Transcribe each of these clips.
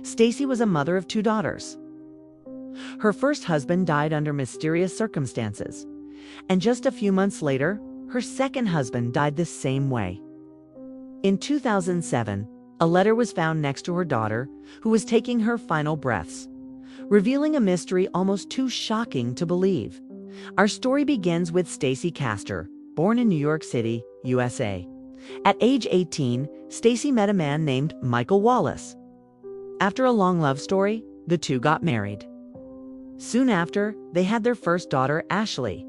Stacey was a mother of 2 daughters. Her first husband died under mysterious circumstances, and just a few months later, her second husband died the same way. In 2007, a letter was found next to her daughter, who was taking her final breaths, revealing a mystery almost too shocking to believe. Our story begins with Stacey Castor, born in New York City, USA. At age 18, Stacey met a man named Michael Wallace. After a long love story, the two got married. Soon after, they had their first daughter, Ashley.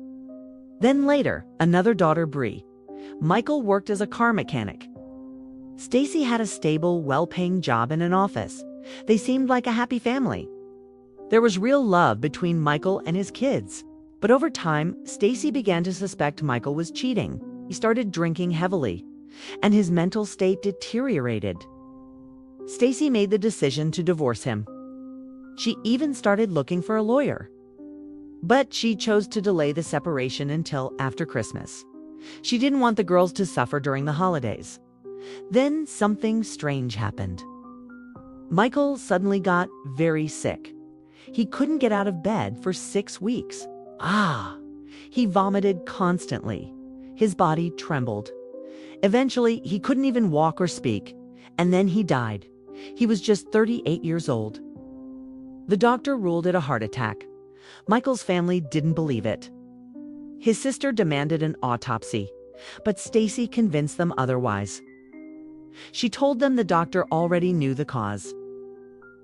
Then later, another daughter, Bree. Michael worked as a car mechanic. Stacey had a stable, well-paying job in an office. They seemed like a happy family. There was real love between Michael and his kids. But over time, Stacey began to suspect Michael was cheating. He started drinking heavily, and his mental state deteriorated. Stacey made the decision to divorce him. She even started looking for a lawyer. But she chose to delay the separation until after Christmas. She didn't want the girls to suffer during the holidays. Then something strange happened. Michael suddenly got very sick. He couldn't get out of bed for 6 weeks. He vomited constantly. His body trembled. Eventually, he couldn't even walk or speak, and then he died. He was just 38 years old. The doctor ruled it a heart attack. Michael's family didn't believe it. His sister demanded an autopsy, but Stacey convinced them otherwise. She told them the doctor already knew the cause.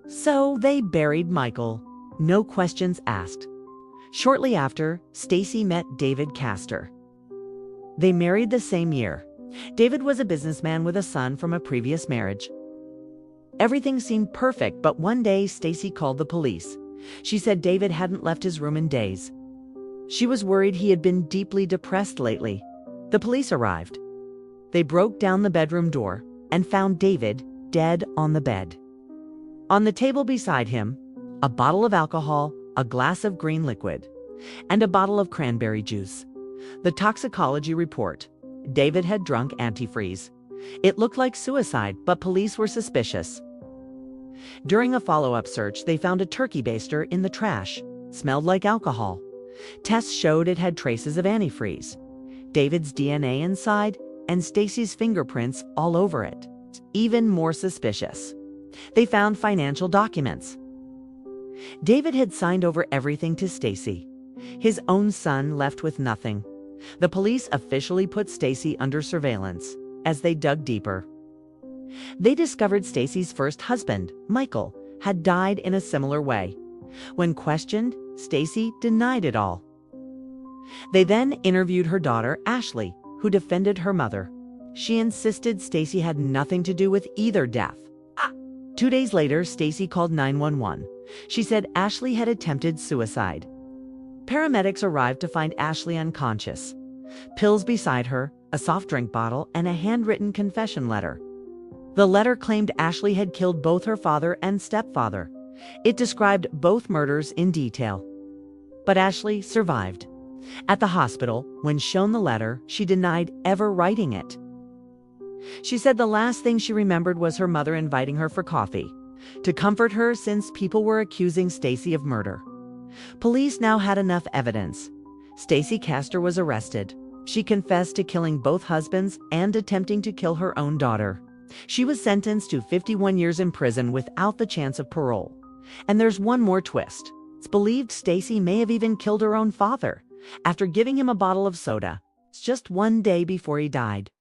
So they buried Michael, no questions asked. Shortly after, Stacey met David Castor. They married the same year. David was a businessman with a son from a previous marriage. Everything seemed perfect, but one day Stacey called the police. She said David hadn't left his room in days. She was worried he had been deeply depressed lately. The police arrived. They broke down the bedroom door and found David dead on the bed. On the table beside him, a bottle of alcohol, a glass of green liquid, and a bottle of cranberry juice. The toxicology report: David had drunk antifreeze. It looked like suicide, but police were suspicious. During a follow-up search, they found a turkey baster in the trash. Smelled like alcohol. Tests showed it had traces of antifreeze. David's DNA inside, and Stacey's fingerprints all over it. Even more suspicious, they found financial documents. David had signed over everything to Stacey. His own son left with nothing. The police officially put Stacey under surveillance. As they dug deeper, they discovered Stacey's first husband, Michael, had died in a similar way. When questioned, Stacey denied it all. They then interviewed her daughter, Ashley, who defended her mother. She insisted Stacey had nothing to do with either death. 2 days later, Stacey called 911. She said Ashley had attempted suicide. Paramedics arrived to find Ashley unconscious. Pills beside her, a soft drink bottle, and a handwritten confession letter. The letter claimed Ashley had killed both her father and stepfather. It described both murders in detail. But Ashley survived. At the hospital, when shown the letter, she denied ever writing it. She said the last thing she remembered was her mother inviting her for coffee, to comfort her since people were accusing Stacey of murder. Police now had enough evidence. Stacey Castor was arrested. She confessed to killing both husbands and attempting to kill her own daughter. She was sentenced to 51 years in prison without the chance of parole. And there's one more twist. It's believed Stacey may have even killed her own father after giving him a bottle of soda, just one day before he died.